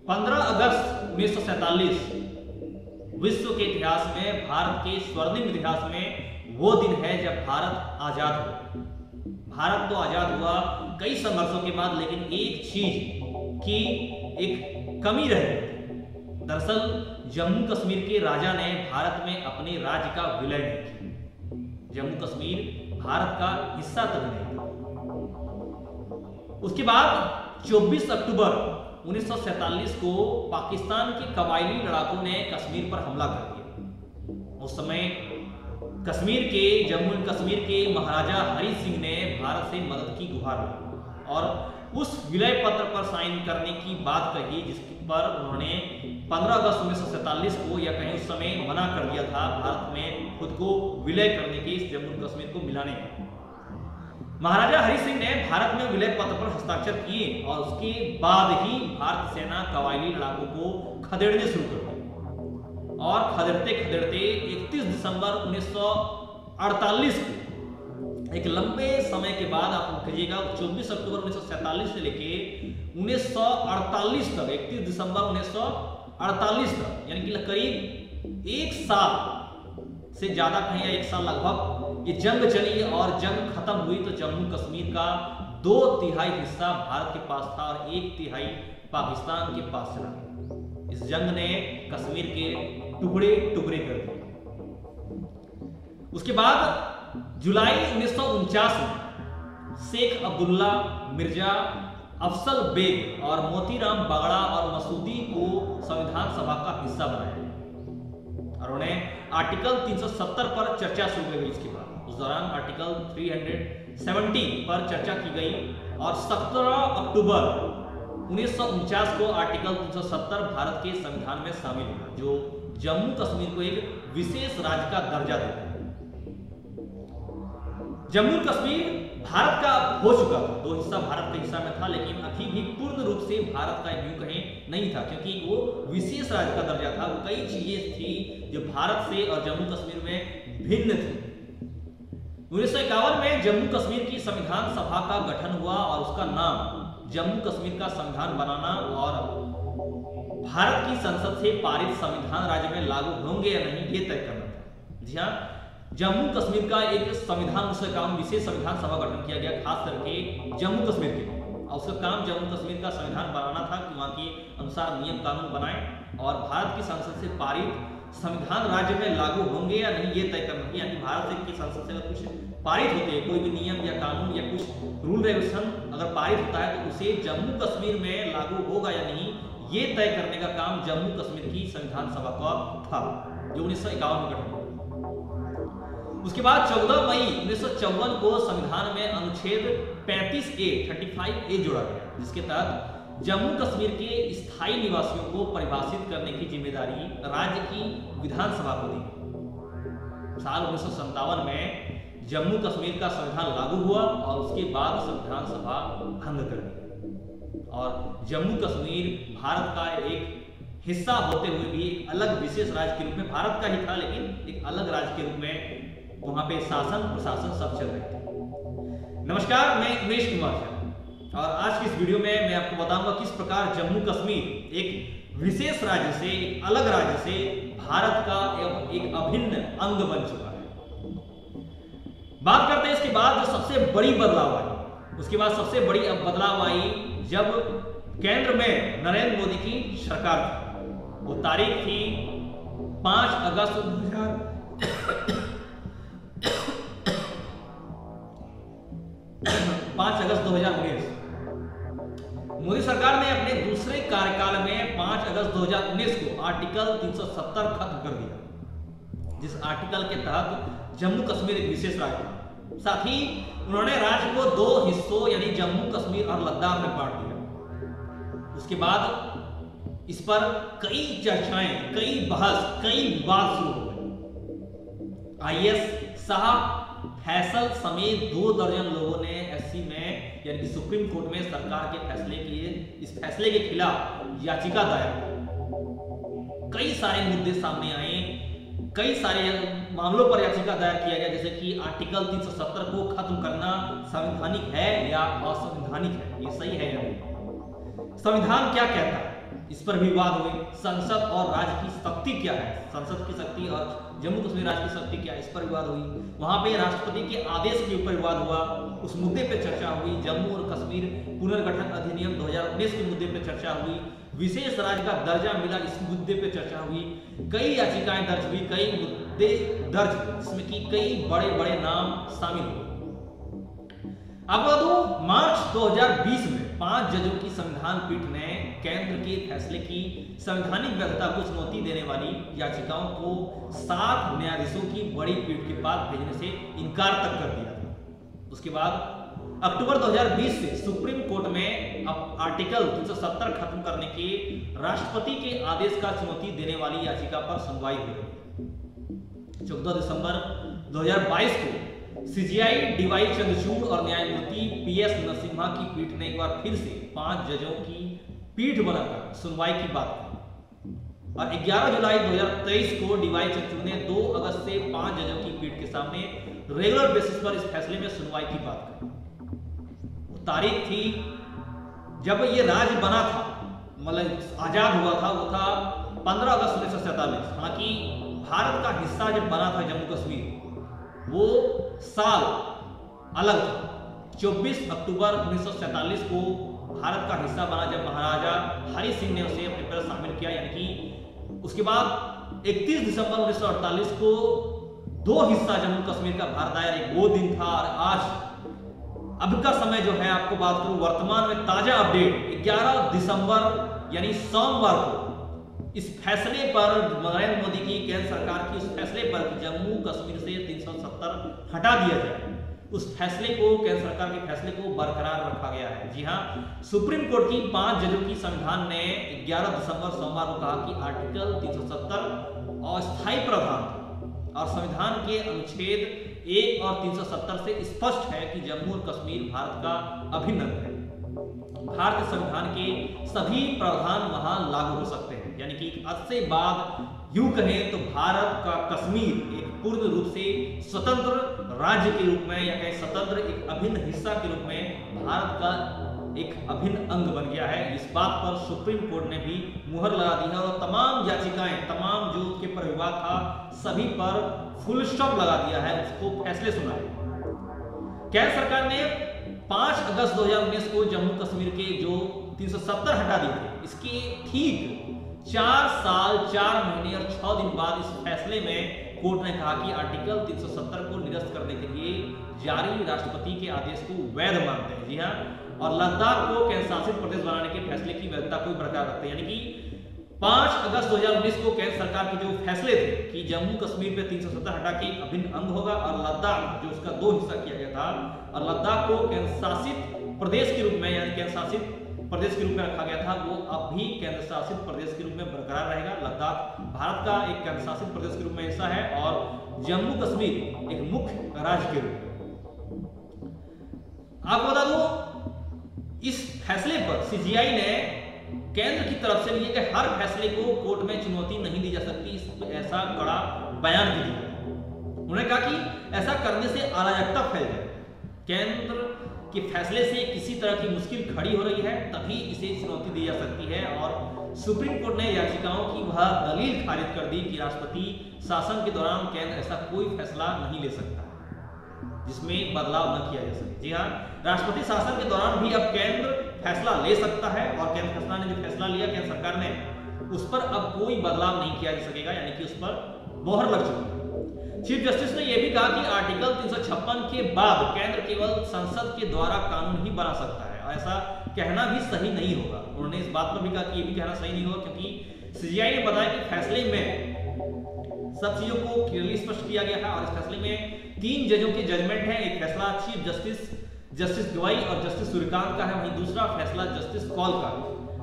15 अगस्त 1947 विश्व के इतिहास में, भारत के स्वर्णिम इतिहास में वो दिन है जब भारत आजाद हुआ। भारत तो आजाद हुआ कई संघर्षों के बाद, लेकिन एक चीज की एक कमी रह गई। दरअसल जम्मू कश्मीर के राजा ने भारत में अपने राज्य का विलय नहीं किया। जम्मू कश्मीर भारत का हिस्सा तक नहीं था। उसके बाद 24 अक्टूबर 1947 को पाकिस्तान के कबायली लड़ाकों ने कश्मीर पर हमला कर दिया। उस समय जम्मू कश्मीर के महाराजा हरि सिंह ने भारत से मदद की गुहार ली और उस विलय पत्र पर साइन करने की बात कही, जिस पर उन्होंने 15 अगस्त 1947 को, या कहीं उस समय मना कर दिया था भारत में खुद को विलय करने के, इस जम्मू कश्मीर को मिलाने का। महाराजा हरि सिंह ने भारत में विलय पत्र पर हस्ताक्षर किए और उसके बाद ही भारतीय सेना कबायली लड़ाकों को खदेड़ने शुरू कर दी और खदेड़ते खदेड़ते 31 दिसंबर 1948 को, एक लंबे समय के बाद, आप कहिएगा 24 अक्टूबर 1947 से लेके 1948 तक, 31 दिसंबर 1948 तक, यानी कि करीब एक साल से ज्यादा, कहीं 1 साल लगभग ये जंग चली और जंग खत्म हुई तो जम्मू कश्मीर का 2/3 हिस्सा भारत के पास था और 1/3 पाकिस्तान के पास चला गया। इस जंग ने कश्मीर के टुकड़े टुकड़े कर दिए। उसके बाद जुलाई 1949 में शेख अब्दुल्ला मिर्जा, अफसल बेग और मोतीराम बगड़ा और मसूदी को संविधान सभा का हिस्सा बनाया और उन्हें आर्टिकल 370 पर चर्चा शुरू की गई। इसके बाद उस दौरान आर्टिकल 370 पर चर्चा की गई और 17 अक्टूबर 1949 को आर्टिकल 370 भारत के संविधान में शामिल हुआ, जो जम्मू कश्मीर को एक विशेष राज्य का दर्जा देता है। जम्मू कश्मीर भारत का हो चुका था, 2 हिस्सा भारत के हिस्सा में था, लेकिन अभी भी पूर्ण रूप से भारत का यूं कहें नहीं था, क्योंकि वो विशेष राज्य का दर्जा था। कई चीजें थी जो भारत से और जम्मू कश्मीर में भिन्न थी। 1951 में जम्मू कश्मीर की संविधान सभा का गठन हुआ और उसका नाम जम्मू कश्मीर का संविधान बनाना और भारत की संसद से पारित संविधान राज्य में लागू होंगे या नहीं, ये तय करना था। जी हाँ, जम्मू कश्मीर का एक संविधान 1951 विशेष संविधान सभा गठन किया गया, खास करके जम्मू कश्मीर के लिए, और उसका काम जम्मू कश्मीर का संविधान बनाना था कि वहां के अनुसार नियम कानून बनाए और भारत की संसद से पारित संविधान राज्य में लागू होंगे या नहीं, ये तय करना है। यानी भारत की संसद से अगर कुछ पारित होते हैं, कोई भी नियम या कानून या कुछ रूल रेगुलेशन अगर पारित होता है तो उसे जम्मू कश्मीर में लागू होगा या नहीं, ये तय करने का काम जम्मू कश्मीर की संविधान सभा का था, जो 1951 में गठन हुआ। उसके बाद 14 मई 1954 को संविधान में अनुच्छेद 35A जोड़ा गया, जिसके तहत जम्मू कश्मीर के स्थायी निवासियों को परिभाषित करने की जिम्मेदारी राज्य की विधानसभा को दी। साल 1957 में जम्मू कश्मीर का संविधान लागू हुआ और उसके बाद संविधान सभा भंग कर दी और जम्मू कश्मीर भारत का एक हिस्सा होते हुए भी एक अलग विशेष राज्य के रूप में, भारत का ही था लेकिन एक अलग राज्य के रूप में वहां पे शासन प्रशासन सब चल रहे थे। नमस्कार, मैं उमेश कुमार झा और आज की इस वीडियो में मैं आपको बताऊंगा किस प्रकार जम्मू कश्मीर एक विशेष राज्य से, एक अलग राज्य से भारत का एक अभिन्न अंग बन चुका है। बात करते हैं इसके बाद जो सबसे बड़ी बदलाव आई। उसके बाद सबसे बड़ी बदलाव आई जब केंद्र में नरेंद्र मोदी की सरकार थी। वो तारीख थी 5 अगस्त 2019। मोदी सरकार ने अपने दूसरे कार्यकाल में 5 अगस्त 2019 को आर्टिकल 370 खत्म कर दिया, जिस आर्टिकल के तहत जम्मू कश्मीर एक विशेष राज्य था। साथ ही उन्होंने राज्य को 2 हिस्सों यानी जम्मू कश्मीर और लद्दाख में बांट दिया। उसके बाद इस पर कई चर्चाएं, कई बहस, कई विवाद शुरू हो गए। IAS साहब फैसल समेत 2 दर्जन लोगों ने SC में यानी कि सुप्रीम कोर्ट में सरकार के इस फैसले के खिलाफ याचिका दायर की। कई सारे मुद्दे सामने आए, कई सारे मामलों पर याचिका दायर किया गया, जैसे कि आर्टिकल 370 को खत्म करना संवैधानिक है या असंवैधानिक है, ये सही है या नहीं, संविधान क्या कहता है, इस पर भी विवाद हुए। संसद और राज्य की शक्ति क्या है, संसद की शक्ति और जम्मू कश्मीर राज्य की शक्ति क्या है, इस पर विवाद हुई। वहां पे राष्ट्रपति के आदेश के ऊपर विवाद हुआ, उस मुद्दे पे चर्चा हुई। जम्मू और कश्मीर पुनर्गठन अधिनियम 2019 के मुद्दे पे चर्चा हुई। विशेष राज्य का दर्जा मिला, इस मुद्दे पे चर्चा हुई। कई याचिकाएं दर्ज हुई, कई मुद्दे दर्ज हुए, जिसमें कि कई बड़े बड़े नाम शामिल हुए। आपको बता दूं, मार्च 2020 में 5 जजों की संविधान पीठ ने केंद्र के फैसले की संवैधानिक वैधता को चुनौती देने वाली याचिकाओं को 7 न्यायाधीशों की बड़ी पीठ के पास भेजने से इनकार तक कर दिया था। उसके बाद अक्टूबर 2020 से सुप्रीम कोर्ट में अब आर्टिकल 370 खत्म करने के राष्ट्रपति के आदेश का चुनौती देने वाली याचिका पर सुनवाई हुई। 14 दिसंबर 2022 को सीजीआई डीवाई चंद्रचूड़ और न्यायमूर्ति पीएस नरसिम्हा की पीठ ने एक बार फिर से 5 जजों की पीठ बनाकर सुनवाई की बात की और 11 जुलाई 2023 को डीवाई चंद्रचूड़ ने 2 अगस्त से 5 जजों की पीठ के सामने रेगुलर बेसिस पर इस फैसले में सुनवाई की बात की। वो तारीख थी जब ये राज्य बना था, मतलब आजाद हुआ था, वो था 15 अगस्त 1947। हालांकि भारत का हिस्सा जब बना था जम्मू कश्मीर, वो साल अलग था। 24 अक्टूबर 1947 को भारत का हिस्सा बना, जब महाराजा हरि सिंह ने उसे अपने पर शामिल किया। यानी कि उसके बाद 31 दिसंबर 1948 को 2 हिस्सा जम्मू कश्मीर का भारत आया। एक वो दिन था और आज अब का समय जो है, आपको बात करूं वर्तमान में ताजा अपडेट 11 दिसंबर यानी सोमवार को इस फैसले पर नरेंद्र मोदी की केंद्र सरकार की उस फैसले पर कि जम्मू कश्मीर से 370 हटा दिया जाए, उस फैसले को, केंद्र सरकार के फैसले को बरकरार रखा गया है। जी हां, सुप्रीम कोर्ट की 5 जजों की संविधान ने 11 दिसंबर सोमवार को कहा कि आर्टिकल 370 अस्थायी प्रावधान और संविधान के अनुच्छेद 1 और 370 से स्पष्ट है कि जम्मू और कश्मीर भारत का अभिन्न अंग है। भारतीय संविधान के सभी प्रावधान वहां लागू हो सकते हैं। यानी कि आज से बाद यूं कहें तो भारत का कश्मीर एक पूर्ण रूप से स्वतंत्र राज्य के रूप में या कहीं स्वतंत्र एक अभिन्न हिस्सा के रूप में भारत का एक अभिन्न अंग बन गया है। इस बात पर सुप्रीम कोर्ट ने भी मुहर लगा दी है और तमाम याचिकाएं, तमाम जो उसके पर विवाद था, सभी पर फुल स्टॉप लगा दिया है, उसको फैसले सुनाए। केंद्र सरकार ने 5 अगस्त 2019 को जम्मू कश्मीर के जो 370 हटा दिए थे, इसके ठीक 4 साल 4 महीने और 6 दिन बाद इस फैसले में कोर्ट ने कहा कि आर्टिकल 370 को निरस्त करने के लिए जारी राष्ट्रपति के आदेश को वैध मानते हैं। जी हां, और लद्दाख को केंद्र शासित प्रदेश बनाने के फैसले की वैधता को बरकरार रखते हैं। यानी कि 5 अगस्त 2019 को केंद्र सरकार के जो फैसले थे कि जम्मू कश्मीर पे 370 हटा के अभिन्न अंग होगा और लद्दाख जो उसका 2 हिस्सा किया गया था और लद्दाख को केंद्र शासित प्रदेश के रूप में, यानी केंद्र शासित प्रदेश के रूप में रखा गया था, वो अब भी केंद्र शासित प्रदेश के रूप में बरकरार रहेगा। लद्दाख भारत का एक केंद्र शासित प्रदेश के रूप में हिस्सा है और जम्मू कश्मीर एक मुख्य राज्य के रूप में। आपको बता दूं, इस फैसले पर सीजीआई ने केंद्र की तरफ से लिए गए हर फैसले को कोर्ट में चुनौती नहीं दी जा सकती, ऐसा कड़ा बयान भी दिया। उन्होंने कहा कि ऐसा करने से अराजकता फैल जाए, केंद्र के फैसले से किसी तरह की मुश्किल खड़ी हो रही है तभी इसे चुनौती दी जा सकती है। और सुप्रीम कोर्ट ने याचिकाओं की वह दलील खारिज कर दी कि राष्ट्रपति शासन के दौरान केंद्र ऐसा कोई फैसला नहीं ले सकता जिसमें बदलाव न किया जा सके। जी हाँ, राष्ट्रपति शासन के दौरान भी अब केंद्र फैसला ले सकता है और केंद्र शासन ने जो फैसला लिया केंद्र सरकार ने, उस पर अब कोई बदलाव नहीं किया जा सकेगा, यानी कि उस पर मोहर लग चुकी है। चीफ जस्टिस ने यह भी कहा कि आर्टिकल 356 के बाद केंद्र केवल संसद के द्वारा कानून ही बना सकता है और ऐसा कहना भी सही नहीं होगा। उन्होंने इस बात पर भी कहा कि यह भी कहना सही नहीं होगा क्योंकि सीजीआई ने बताया कि फैसले में सब चीजों को क्लियरली स्पष्ट किया गया है और इस फैसले में 3 जजों के जजमेंट है। एक फैसला चीफ जस्टिस गवाई और जस्टिस सूर्यकांत का है, वहीं दूसरा फैसला जस्टिस कौल का,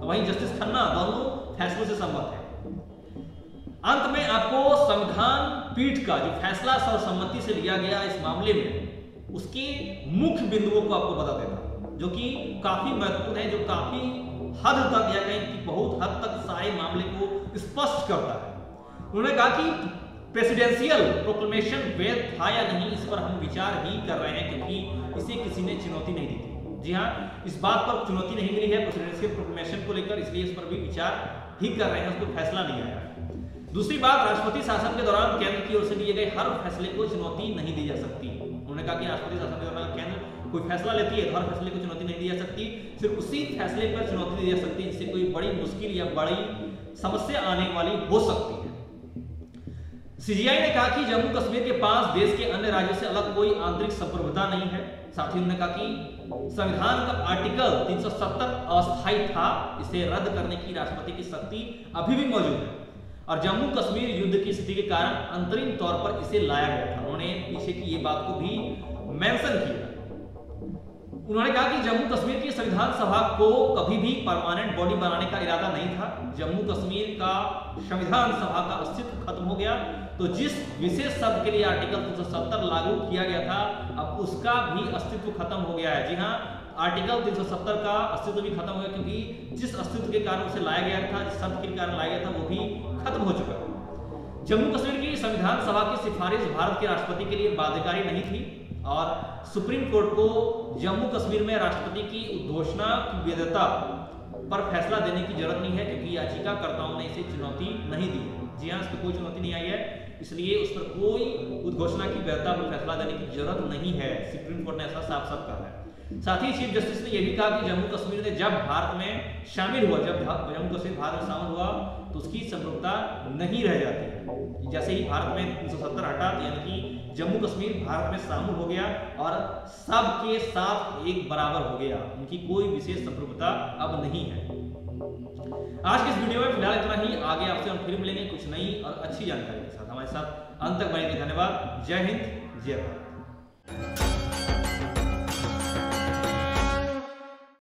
वहीं जस्टिस खन्ना, दोनों फैसलों से सहमत है। अंत में आपको संविधान पीठ का जो फैसला सर्वसम्मति से लिया गया इस मामले में, उसके मुख्य बिंदुओं को आपको बता देता हूं जो कि काफी महत्वपूर्ण है, जो काफी हद तक या कहीं कि बहुत हद तक सारे मामले को स्पष्ट करता है। उन्होंने कहा कि प्रेसिडेंशियल प्रोक्लेमेशन वैध था या नहीं, इस पर हम विचार ही कर रहे हैं क्योंकि इसे किसी ने चुनौती नहीं दी थी। जी हाँ, इस बात पर चुनौती नहीं मिली है प्रेसिडेंशियल प्रोक्लेमेशन को लेकर, इसलिए इस पर भी विचार ही कर रहे हैं, उस पर फैसला नहीं आया। दूसरी बात, राष्ट्रपति शासन के दौरान केंद्र की ओर से लिए गए हर फैसले को चुनौती नहीं दी जा सकती। उन्होंने कहा कि राष्ट्रपति शासन के दौरान केंद्र कोई फैसला लेती है तो हर फैसले को चुनौती नहीं दी जा सकती, सिर्फ उसी फैसले पर चुनौती दी जा सकती है जिससे कोई बड़ी मुश्किल या बड़ी समस्या आने वाली हो सकती है। सीजीआई ने कहा कि जम्मू कश्मीर के पास देश के अन्य राज्यों से अलग कोई आंतरिक संप्रभुता नहीं है। साथ ही उन्होंने कहा कि संविधान का आर्टिकल 370 अस्थायी था, इसे रद्द करने की राष्ट्रपति की शक्ति अभी भी मौजूद है और जम्मू कश्मीर युद्ध की स्थिति के कारण अंतरिम तौर पर इसे लाया गया था। उन्होंने पीछे की ये बात को भी मेंशन किया। उन्होंने कहा कि जम्मू कश्मीर की संविधान सभा को कभी भी परमानेंट बॉडी बनाने का इरादा नहीं था। जम्मू कश्मीर का संविधान सभा का अस्तित्व खत्म हो गया, तो जिस विशेष शब्द के लिए आर्टिकल 370 लागू किया गया था, अब उसका भी अस्तित्व खत्म हो गया है। जी हाँ, आर्टिकल 370 का अस्तित्व भी खत्म हो गया, क्योंकि जिस अस्तित्व के कारण उसे लाया गया था, जिस शब्द के कारण लाया गया था, वो भी खत्म हो चुका है। जम्मू कश्मीर की संविधान सभा की सिफारिश भारत के राष्ट्रपति के लिए बाध्यकारी नहीं थी और सुप्रीम कोर्ट को जम्मू कश्मीर में राष्ट्रपति की उद्घोषणा की वैधता पर फैसला देने की जरूरत नहीं है, क्योंकि याचिकाकर्ताओं ने इसे चुनौती नहीं दी। जी हाँ, इस पर कोई चुनौती नहीं आई है, इसलिए उस पर कोई उद्घोषणा की वैधता पर फैसला देने की जरूरत नहीं है। सुप्रीम कोर्ट ने ऐसा साफ साफ कहा है। साथ ही चीफ जस्टिस ने यह भी कहा कि जम्मू कश्मीर ने जब भारत में शामिल हुआ, जब जम्मू कश्मीर भारत में शामिल हुआ तो उसकी संप्रभुता नहीं रह जाती है। जैसे ही भारत में 370 हटा, यानी कि जम्मू कश्मीर भारत में शामिल हो गया और सबके साथ एक बराबर हो गया, उनकी कोई विशेष संप्रभुता अब नहीं है। आज के इस वीडियो में फिलहाल इतना ही। आगे आपसे हम फिर मिलेंगे कुछ नई और अच्छी जानकारी के साथ। हमारे साथ अंत तक बने रहिए। धन्यवाद। जय हिंद, जय भारत।